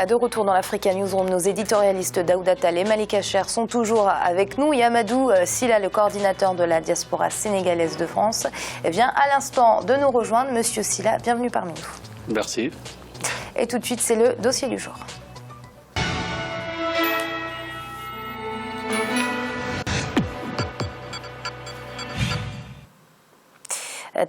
De retour dans l'Africa Newsroom, nos éditorialistes Daouda Tal et Malika Cher sont toujours avec nous. Yamadou Silla, le coordinateur de la diaspora sénégalaise de France, vient à l'instant de nous rejoindre. Monsieur Silla, bienvenue parmi nous. Merci. Et tout de suite, c'est le dossier du jour.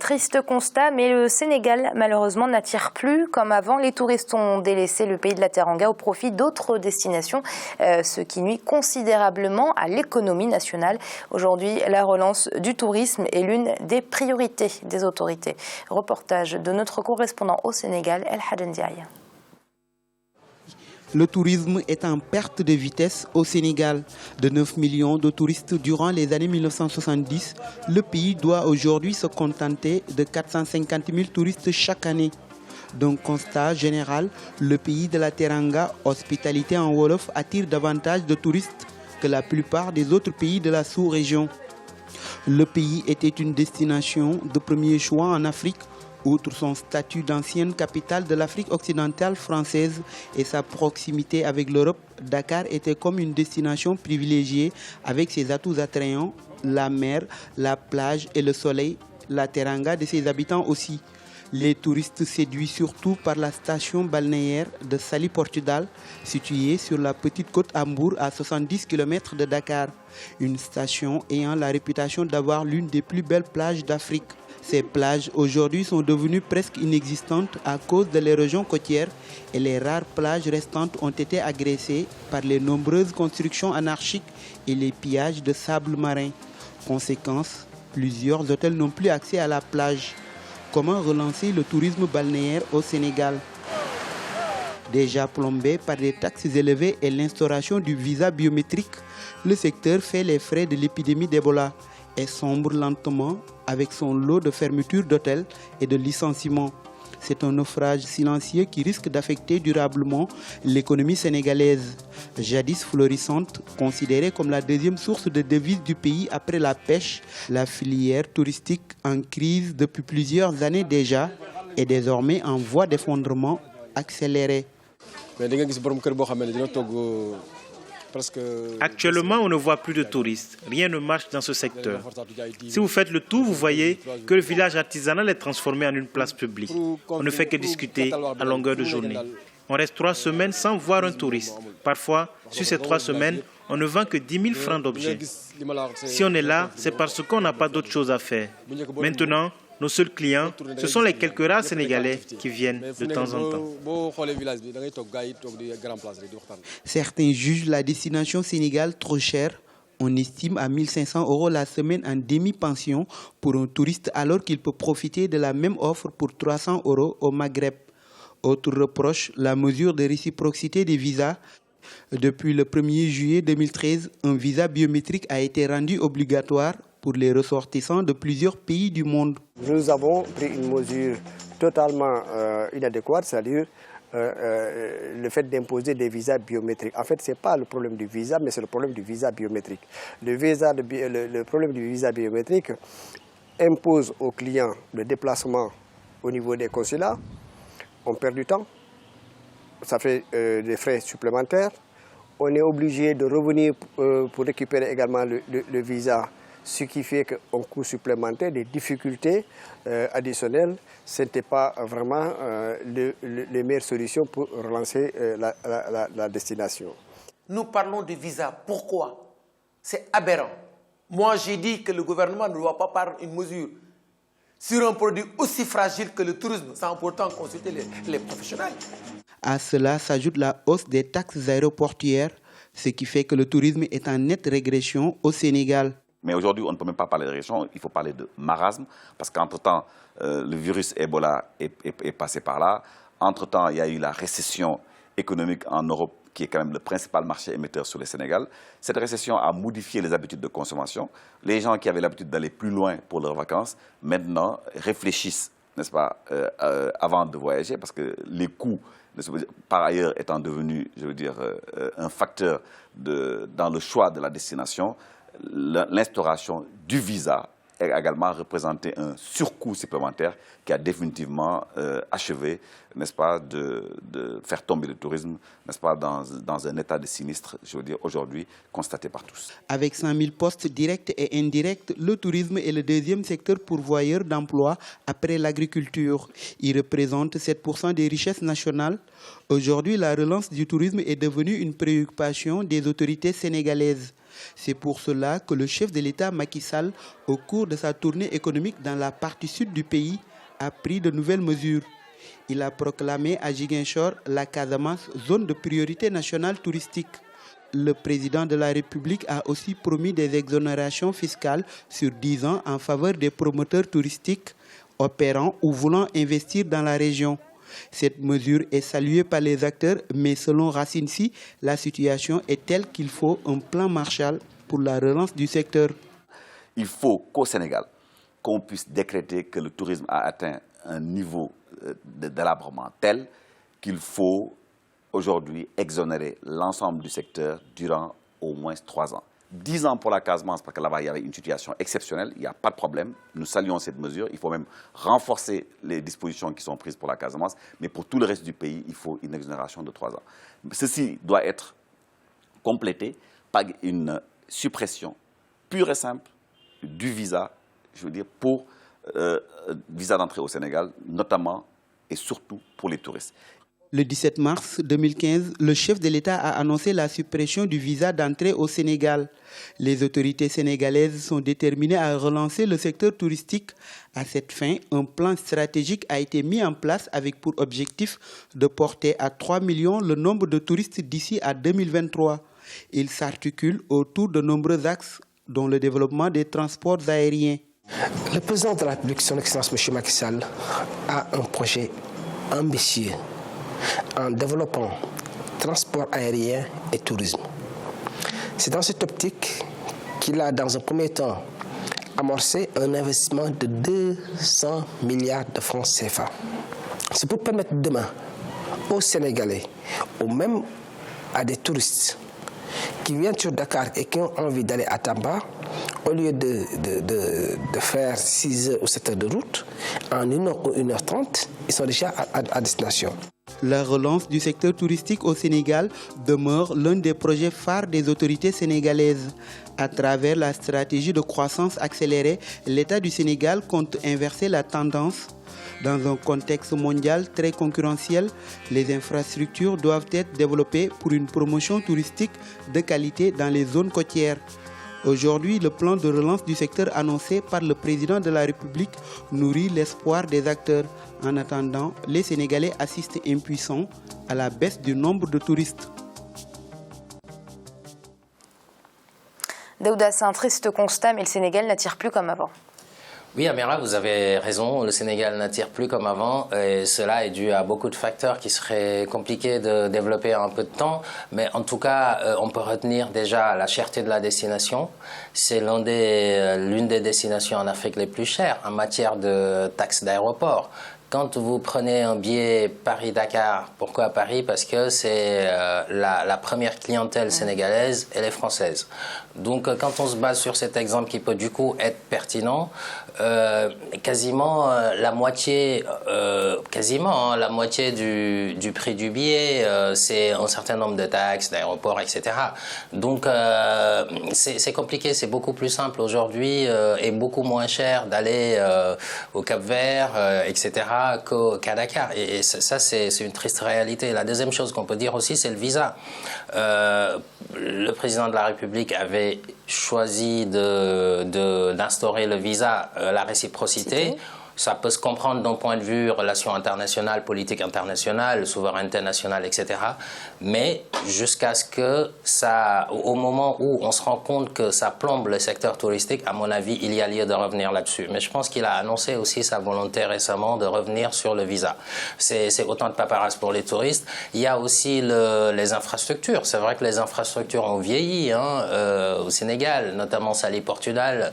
Triste constat, mais le Sénégal, malheureusement, n'attire plus comme avant. Les touristes ont délaissé le pays de la Teranga au profit d'autres destinations, ce qui nuit considérablement à l'économie nationale. Aujourd'hui, la relance du tourisme est l'une des priorités des autorités. Reportage de notre correspondant au Sénégal, El Hadendiaï. Le tourisme est en perte de vitesse au Sénégal. De 9 millions de touristes durant les années 1970, le pays doit aujourd'hui se contenter de 450 000 touristes chaque année. D'un constat général, le pays de la Teranga, hospitalité en Wolof, attire davantage de touristes que la plupart des autres pays de la sous-région. Le pays était une destination de premier choix en Afrique. Outre son statut d'ancienne capitale de l'Afrique occidentale française et sa proximité avec l'Europe, Dakar était comme une destination privilégiée avec ses atouts attrayants, la mer, la plage et le soleil, la Teranga de ses habitants aussi. Les touristes séduits surtout par la station balnéaire de Saly Portudal, située sur la petite côte Hambourg à 70 km de Dakar. Une station ayant la réputation d'avoir l'une des plus belles plages d'Afrique. Ces plages aujourd'hui sont devenues presque inexistantes à cause de l'érosion côtière et les rares plages restantes ont été agressées par les nombreuses constructions anarchiques et les pillages de sable marin. Conséquence, plusieurs hôtels n'ont plus accès à la plage. Comment relancer le tourisme balnéaire au Sénégal? Déjà plombé par des taxes élevées et l'instauration du visa biométrique, le secteur fait les frais de l'épidémie d'Ebola et sombre lentement avec son lot de fermetures d'hôtels et de licenciements. C'est un naufrage silencieux qui risque d'affecter durablement l'économie sénégalaise. Jadis florissante, considérée comme la deuxième source de devises du pays après la pêche, la filière touristique en crise depuis plusieurs années déjà est désormais en voie d'effondrement accéléré. Actuellement, on ne voit plus de touristes. Rien ne marche dans ce secteur. Si vous faites le tour, vous voyez que le village artisanal est transformé en une place publique. On ne fait que discuter à longueur de journée. On reste 3 semaines sans voir un touriste. Parfois, sur ces 3 semaines, on ne vend que 10 000 francs d'objets. Si on est là, c'est parce qu'on n'a pas d'autre chose à faire. Maintenant, nos seuls clients, ce sont les quelques rares Sénégalais qui viennent de temps en temps. Certains jugent la destination Sénégal trop chère. On estime à 1 500 € la semaine en demi-pension pour un touriste alors qu'il peut profiter de la même offre pour 300 € au Maghreb. Autre reproche, la mesure de réciprocité des visas. Depuis le 1er juillet 2013, un visa biométrique a été rendu obligatoire pour les ressortissants de plusieurs pays du monde. Nous avons pris une mesure totalement inadéquate, c'est-à-dire le fait d'imposer des visas biométriques. En fait, ce n'est pas le problème du visa, mais c'est le problème du visa biométrique. Le problème du visa biométrique impose aux clients le déplacement au niveau des consulats. On perd du temps, ça fait des frais supplémentaires. On est obligé de revenir pour récupérer également le visa, ce qui fait qu'un coût supplémentaire, des difficultés additionnelles. Ce n'était pas vraiment les meilleures solutions pour relancer la destination. Nous parlons de visa. Pourquoi? C'est aberrant. Moi, j'ai dit que le gouvernement ne doit pas prendre une mesure sur un produit aussi fragile que le tourisme, sans pourtant consulter les professionnels. À cela s'ajoute la hausse des taxes aéroportuaires, ce qui fait que le tourisme est en nette régression au Sénégal. Mais aujourd'hui, on ne peut même pas parler de régression, il faut parler de marasme, parce qu'entre-temps, le virus Ebola est passé par là. Entre-temps, il y a eu la récession économique en Europe, qui est quand même le principal marché émetteur sur le Sénégal. Cette récession a modifié les habitudes de consommation. Les gens qui avaient l'habitude d'aller plus loin pour leurs vacances, maintenant réfléchissent, n'est-ce pas, avant de voyager, parce que les coûts, par ailleurs, étant devenus, je veux dire, un facteur dans le choix de la destination, l'instauration du visa également représenté un surcoût supplémentaire qui a définitivement achevé, n'est-ce pas, de faire tomber le tourisme, n'est-ce pas, dans un état de sinistre, je veux dire, aujourd'hui, constaté par tous. Avec 100 000 postes directs et indirects, le tourisme est le deuxième secteur pourvoyeur d'emplois après l'agriculture. Il représente 7% des richesses nationales. Aujourd'hui, la relance du tourisme est devenue une préoccupation des autorités sénégalaises. C'est pour cela que le chef de l'État Macky Sall, au cours de sa tournée économique dans la partie sud du pays, a pris de nouvelles mesures. Il a proclamé à Ziguinchor la Casamance zone de priorité nationale touristique. Le président de la République a aussi promis des exonérations fiscales sur 10 ans en faveur des promoteurs touristiques opérant ou voulant investir dans la région. Cette mesure est saluée par les acteurs, mais selon Racine Sy, la situation est telle qu'il faut un plan Marshall pour la relance du secteur. Il faut qu'au Sénégal, qu'on puisse décréter que le tourisme a atteint un niveau de délabrement tel qu'il faut aujourd'hui exonérer l'ensemble du secteur durant au moins 3 ans. 10 ans pour la Casamance, parce que là-bas, il y avait une situation exceptionnelle, il n'y a pas de problème. Nous saluons cette mesure. Il faut même renforcer les dispositions qui sont prises pour la Casamance. Mais pour tout le reste du pays, il faut une exonération de 3 ans. Ceci doit être complété par une suppression pure et simple du visa, je veux dire, pour visa d'entrée au Sénégal, notamment et surtout pour les touristes. Le 17 mars 2015, le chef de l'État a annoncé la suppression du visa d'entrée au Sénégal. Les autorités sénégalaises sont déterminées à relancer le secteur touristique. À cette fin, un plan stratégique a été mis en place avec pour objectif de porter à 3 millions le nombre de touristes d'ici à 2023. Il s'articule autour de nombreux axes, dont le développement des transports aériens. Le président de la République, son Excellence M. Macky Sall, a un projet ambitieux en développant transport aérien et tourisme. C'est dans cette optique qu'il a, dans un premier temps, amorcé un investissement de 200 milliards de francs CFA. C'est pour permettre demain aux Sénégalais, ou même à des touristes qui viennent sur Dakar et qui ont envie d'aller à Tamba, au lieu de faire 6 heures ou 7 heures de route, en 1 heure ou 1h30, ils sont déjà à destination. La relance du secteur touristique au Sénégal demeure l'un des projets phares des autorités sénégalaises. À travers la stratégie de croissance accélérée, l'État du Sénégal compte inverser la tendance. Dans un contexte mondial très concurrentiel, les infrastructures doivent être développées pour une promotion touristique de qualité dans les zones côtières. Aujourd'hui, le plan de relance du secteur annoncé par le président de la République nourrit l'espoir des acteurs. En attendant, les Sénégalais assistent impuissants à la baisse du nombre de touristes. Daouda, c'est un triste constat, mais le Sénégal n'attire plus comme avant. Oui, Amira, vous avez raison, le Sénégal n'attire plus comme avant et cela est dû à beaucoup de facteurs qui seraient compliqués de développer en un peu de temps. Mais en tout cas, on peut retenir déjà la cherté de la destination. C'est l'une des destinations en Afrique les plus chères en matière de taxes d'aéroport. Quand vous prenez un billet Paris-Dakar, pourquoi Paris? Parce que c'est la première clientèle sénégalaise, elle est française. Donc quand on se base sur cet exemple qui peut du coup être pertinent, quasiment la moitié du prix du billet, c'est un certain nombre de taxes, d'aéroports, etc. Donc c'est compliqué, c'est beaucoup plus simple aujourd'hui et beaucoup moins cher d'aller au Cap-Vert, etc. qu'à Dakar. Et ça, c'est une triste réalité. La deuxième chose qu'on peut dire aussi, c'est le visa. Le président de la République avait choisi d'instaurer le visa, la réciprocité. Ça peut se comprendre d'un point de vue relations internationales, politique internationale, souveraineté nationale, etc. Mais jusqu'à ce que au moment où on se rend compte que ça plombe le secteur touristique, à mon avis, il y a lieu de revenir là-dessus. Mais je pense qu'il a annoncé aussi sa volonté récemment de revenir sur le visa. C'est autant de paperasse pour les touristes. Il y a aussi les infrastructures. C'est vrai que les infrastructures ont vieilli au Sénégal, notamment Saly-Portudal.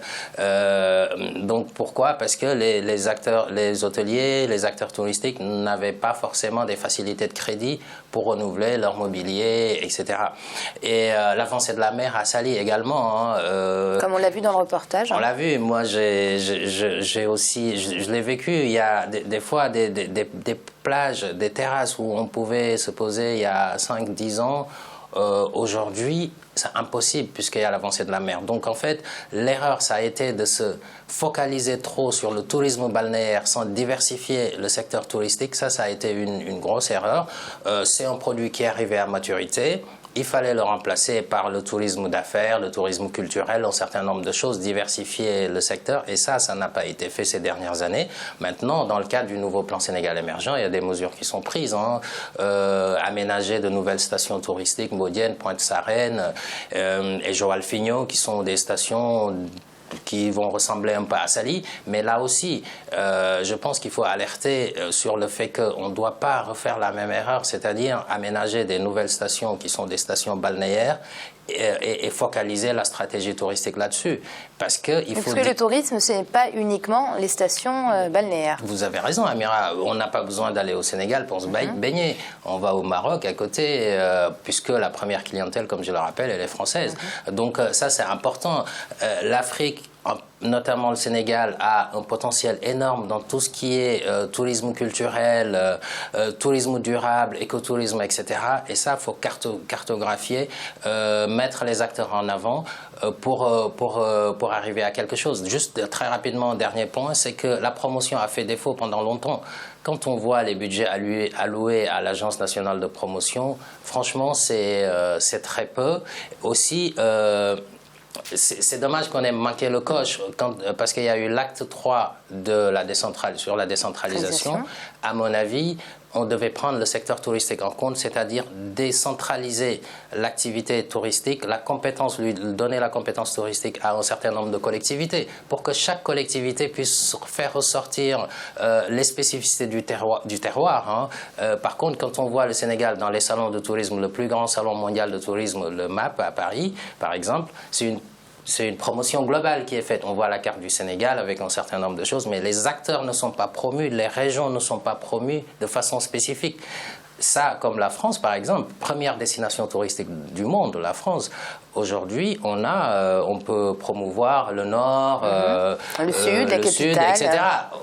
Donc pourquoi? Parce que les les hôteliers, les acteurs touristiques n'avaient pas forcément des facilités de crédit pour renouveler leur mobilier, etc. Et l'avancée de la mer à Saly également. Hein, comme on l'a vu dans le reportage. On l'a vu, moi j'ai aussi, je l'ai vécu, il y a des fois des plages, des terrasses où on pouvait se poser il y a 5-10 ans. Aujourd'hui, c'est impossible puisqu'il y a l'avancée de la mer. Donc en fait, l'erreur, ça a été de se focaliser trop sur le tourisme balnéaire sans diversifier le secteur touristique. Ça a été une grosse erreur. C'est un produit qui est arrivé à maturité. Il fallait le remplacer par le tourisme d'affaires, le tourisme culturel, un certain nombre de choses, diversifier le secteur. Et ça n'a pas été fait ces dernières années. Maintenant, dans le cadre du nouveau plan Sénégal émergent, il y a des mesures qui sont prises. Hein. Aménager de nouvelles stations touristiques, Maudienne, Pointe-Sarène et Joal-Figneau, qui sont des stations qui vont ressembler un peu à Saly, mais là aussi, je pense qu'il faut alerter sur le fait qu'on ne doit pas refaire la même erreur, c'est-à-dire aménager des nouvelles stations qui sont des stations balnéaires et focaliser la stratégie touristique là-dessus. Parce que le tourisme, ce n'est pas uniquement les stations balnéaires. Vous avez raison, Amira. On n'a pas besoin d'aller au Sénégal pour se baigner. On va au Maroc à côté, puisque la première clientèle, comme je le rappelle, elle est française. Donc ça, c'est important. L'Afrique, notamment le Sénégal, a un potentiel énorme dans tout ce qui est tourisme culturel, tourisme durable, écotourisme, etc. Et ça, il faut cartographier, mettre les acteurs en avant pour arriver à quelque chose. Juste très rapidement, dernier point, c'est que la promotion a fait défaut pendant longtemps. Quand on voit les budgets alloués à l'Agence nationale de promotion, franchement, c'est très peu. Aussi, c'est dommage qu'on ait manqué le coche parce qu'il y a eu l'acte 3 sur la décentralisation. À mon avis, on devait prendre le secteur touristique en compte, c'est-à-dire décentraliser l'activité touristique, lui donner la compétence touristique à un certain nombre de collectivités pour que chaque collectivité puisse faire ressortir les spécificités du terroir. Hein. Par contre, quand on voit le Sénégal dans les salons de tourisme, le plus grand salon mondial de tourisme, le MAP à Paris, par exemple, c'est une promotion globale qui est faite. On voit la carte du Sénégal avec un certain nombre de choses, mais les acteurs ne sont pas promus, les régions ne sont pas promues de façon spécifique. Ça, comme la France, par exemple, première destination touristique du monde, la France. Aujourd'hui, on peut promouvoir le Nord, le Sud, la capitale, etc.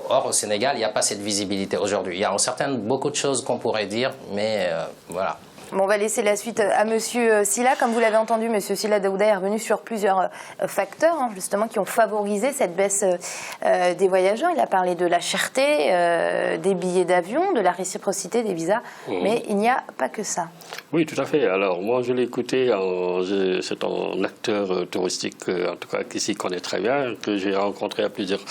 Or, au Sénégal, il n'y a pas cette visibilité aujourd'hui. Il y a beaucoup de choses qu'on pourrait dire, mais voilà. Bon, on va laisser la suite à Monsieur Sylla. Comme vous l'avez entendu, Monsieur Sylla Daouda est revenu sur plusieurs facteurs, justement, qui ont favorisé cette baisse des voyageurs. Il a parlé de la cherté des billets d'avion, de la réciprocité des visas, mais il n'y a pas que ça. Oui, tout à fait. Alors, moi, je l'ai écouté, c'est un acteur touristique, en tout cas, qui s'y connaît très bien, que j'ai rencontré à plusieurs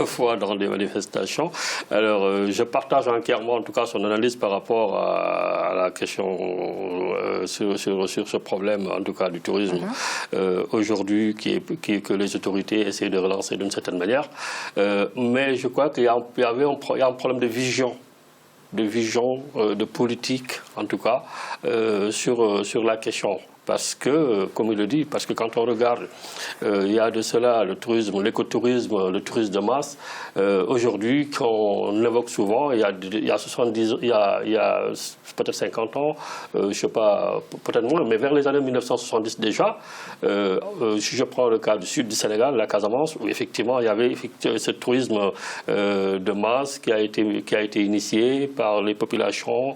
fois dans des manifestations. Alors, je partage entièrement, en tout cas, son analyse par rapport à la question sur ce problème, en tout cas du tourisme, aujourd'hui, que les autorités essaient de relancer d'une certaine manière. Mais je crois qu'il y a un problème de vision, de politique, en tout cas, sur la question. Parce que, comme il le dit, parce que quand on regarde, il y a de cela le tourisme, l'écotourisme, le tourisme de masse. Aujourd'hui, qu'on évoque souvent, il y a peut-être 50 ans, je ne sais pas, peut-être moins, mais vers les années 1970 déjà, si je prends le cas du sud du Sénégal, la Casamance, où effectivement il y avait ce tourisme de masse qui a été initié par les populations,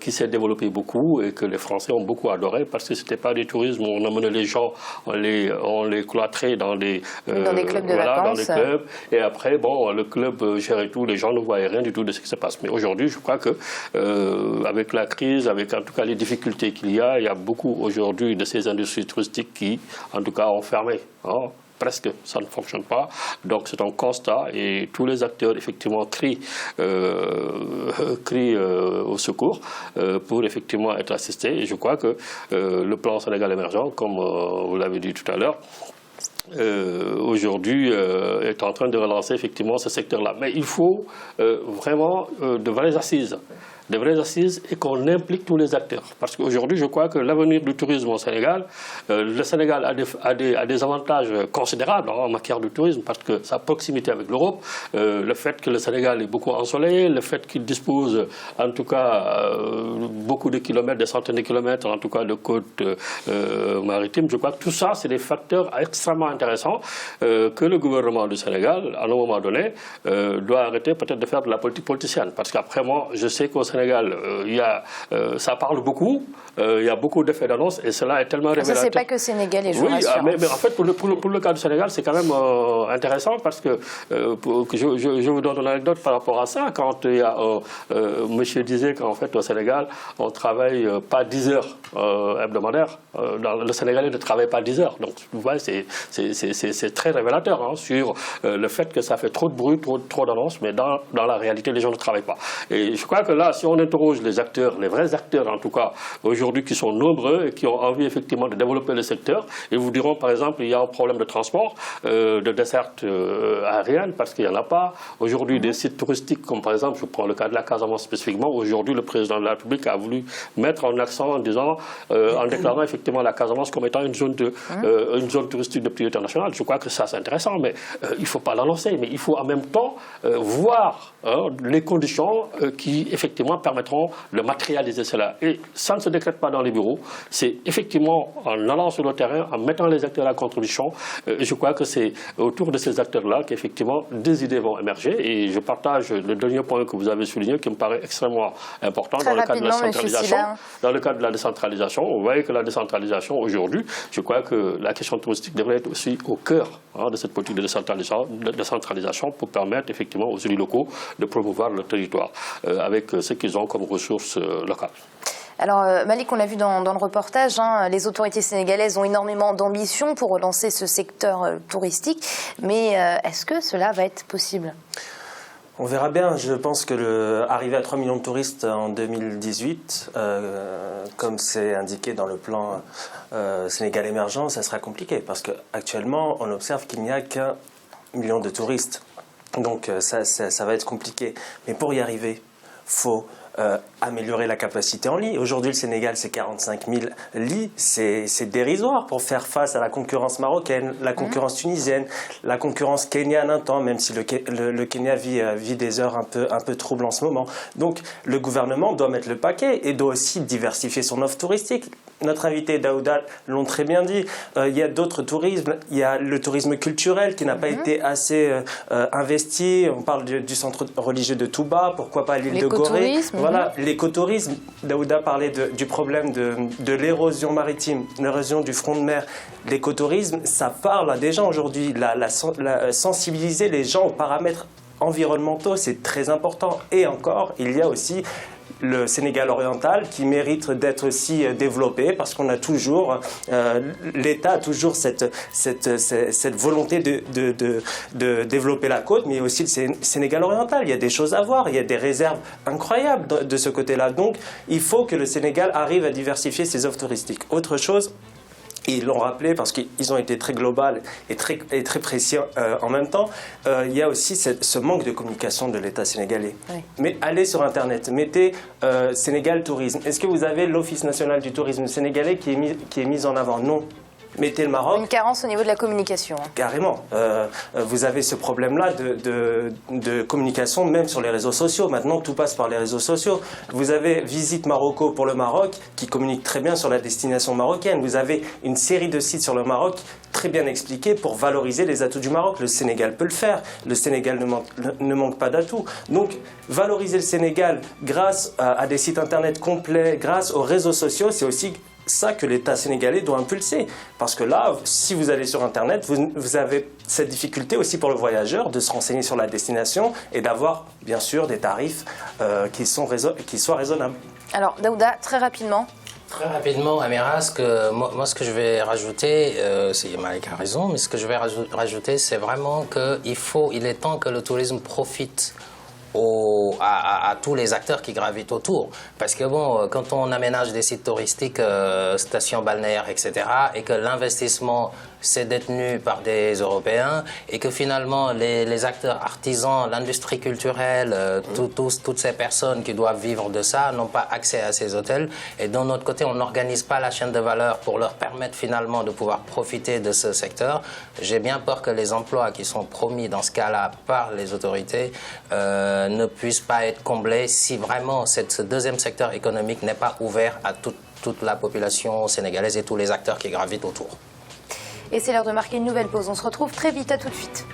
qui s'est développé beaucoup et que les Français ont beaucoup adoré parce que ce n'était pas du tourisme où on amenait les gens, on les cloîtrait dans des clubs de vacances. Dans des clubs. Et après, bon, le club gérait tout, les gens ne voyaient rien du tout de ce qui se passe. Mais aujourd'hui, je crois que avec la crise, avec en tout cas les difficultés qu'il y a beaucoup aujourd'hui de ces industries touristiques qui, en tout cas, ont fermé. Hein. Presque, ça ne fonctionne pas. Donc c'est un constat et tous les acteurs effectivement crient au secours pour effectivement être assistés. Et je crois que le plan Sénégal émergent, comme vous l'avez dit tout à l'heure, aujourd'hui est en train de relancer effectivement ce secteur-là. Mais il faut vraiment de vraies assises. Et qu'on implique tous les acteurs. Parce qu'aujourd'hui, je crois que l'avenir du tourisme au Sénégal, le Sénégal a des avantages considérables en matière de tourisme, parce que sa proximité avec l'Europe, le fait que le Sénégal est beaucoup ensoleillé, le fait qu'il dispose en tout cas beaucoup de kilomètres, des centaines de kilomètres en tout cas de côtes maritimes, je crois que tout ça, c'est des facteurs extrêmement intéressants que le gouvernement du Sénégal, à un moment donné, doit arrêter peut-être de faire de la politique politicienne. Parce qu'après moi, je sais qu'au Sénégal, ça parle beaucoup, il y a beaucoup d'effets d'annonce et cela est tellement révélateur. Ça, c'est pas que sénégalais, je vous rassure. Mais en fait, pour le cas du Sénégal, c'est quand même intéressant parce que je vous donne une anecdote par rapport à ça. Quand il y a monsieur disait qu'en fait, au Sénégal, on ne travaille pas 10 heures hebdomadaires. Le Sénégalais ne travaille pas 10 heures. Donc, vous voyez, c'est très révélateur sur le fait que ça fait trop de bruit, trop d'annonces, mais dans la réalité, les gens ne travaillent pas. Et je crois que là, si on interroge les acteurs, les vrais acteurs en tout cas, aujourd'hui qui sont nombreux et qui ont envie effectivement de développer le secteur, ils vous diront par exemple, il y a un problème de transport, de desserte aérienne, parce qu'il n'y en a pas. Aujourd'hui, des sites touristiques, comme par exemple, je prends le cas de la Casamance spécifiquement, aujourd'hui, le président de la République a voulu mettre en accent en disant, en déclarant effectivement la Casamance comme étant une zone touristique de priorité nationale. Je crois que ça, c'est intéressant, mais il ne faut pas l'annoncer, mais il faut en même temps voir les conditions qui, effectivement, permettront de matérialiser cela. Et ça ne se décrète pas dans les bureaux. C'est effectivement en allant sur le terrain, en mettant les acteurs à contribution. Je crois que c'est autour de ces acteurs-là qu'effectivement des idées vont émerger. Et je partage le dernier point que vous avez souligné, qui me paraît extrêmement important dans le cadre de la centralisation. Dans le cadre de la décentralisation, vous voyez que la décentralisation aujourd'hui, je crois que la question touristique devrait être aussi au cœur de cette politique de décentralisation pour permettre effectivement aux élus locaux de promouvoir le territoire avec ce qu'ils ont comme ressources locales. Alors Malik, on l'a vu dans le reportage, les autorités sénégalaises ont énormément d'ambition pour relancer ce secteur touristique, mais est-ce que cela va être possible ? On verra bien. Je pense que arriver à 3 millions de touristes en 2018, comme c'est indiqué dans le plan Sénégal émergent, ça sera compliqué parce qu'actuellement, on observe qu'il n'y a qu'1 million de touristes. Donc ça va être compliqué. Mais pour y arriver, il faut améliorer la capacité en lits. Aujourd'hui, le Sénégal, c'est 45 000 lits. C'est dérisoire pour faire face à la concurrence marocaine, la concurrence tunisienne, la concurrence kenyane un temps, même si le Kenya vit des heures un peu troubles en ce moment. Donc, le gouvernement doit mettre le paquet et doit aussi diversifier son offre touristique. Notre invité Daouda l'ont très bien dit. Il y a d'autres tourismes. Il y a le tourisme culturel qui n'a pas été assez investi. On parle du centre religieux de Touba. Pourquoi pas l'île de Gorée. Voilà, l'écotourisme. Daouda parlait du problème de l'érosion maritime, l'érosion du front de mer. L'écotourisme, ça parle à des gens aujourd'hui. Sensibiliser les gens aux paramètres environnementaux, c'est très important. Et encore, il y a aussi le Sénégal oriental qui mérite d'être aussi développé parce qu'on a toujours, l'État a toujours cette volonté de développer la côte, mais aussi le Sénégal oriental. Il y a des choses à voir, il y a des réserves incroyables de ce côté-là. Donc, il faut que le Sénégal arrive à diversifier ses offres touristiques. Autre chose, ils l'ont rappelé parce qu'ils ont été très global et très précis en même temps. Il y a aussi ce manque de communication de l'État sénégalais. Oui. Mais allez sur Internet, mettez Sénégal Tourisme. Est-ce que vous avez l'Office national du tourisme sénégalais qui est mis en avant? Non. Mettez le Maroc. Une carence au niveau de la communication. Carrément. Vous avez ce problème-là de communication, même sur les réseaux sociaux. Maintenant, tout passe par les réseaux sociaux. Vous avez Visite Marocco pour le Maroc, qui communique très bien sur la destination marocaine. Vous avez une série de sites sur le Maroc, très bien expliqués pour valoriser les atouts du Maroc. Le Sénégal peut le faire. Le Sénégal ne manque pas d'atouts. Donc, valoriser le Sénégal grâce à des sites internet complets, grâce aux réseaux sociaux, c'est aussi ça que l'État sénégalais doit impulser. Parce que là, si vous allez sur Internet, vous avez cette difficulté aussi pour le voyageur de se renseigner sur la destination et d'avoir, bien sûr, des tarifs qui soient raisonnables. Alors, Daouda, très rapidement. Très rapidement, Amira, moi ce que je vais rajouter, Malik a raison, mais ce que je vais rajouter, c'est vraiment qu'il est temps que le tourisme profite à tous les acteurs qui gravitent autour. Parce que bon, quand on aménage des sites touristiques, stations balnéaires, etc., et que l'investissement c'est détenu par des Européens, et que finalement les acteurs artisans, l'industrie culturelle, toutes ces personnes qui doivent vivre de ça n'ont pas accès à ces hôtels, et d'un autre côté on n'organise pas la chaîne de valeur pour leur permettre finalement de pouvoir profiter de ce secteur, j'ai bien peur que les emplois qui sont promis dans ce cas-là par les autorités ne puissent pas être comblés si vraiment ce deuxième secteur économique n'est pas ouvert à toute la population sénégalaise et tous les acteurs qui gravitent autour. Et c'est l'heure de marquer une nouvelle pause. On se retrouve très vite, à tout de suite.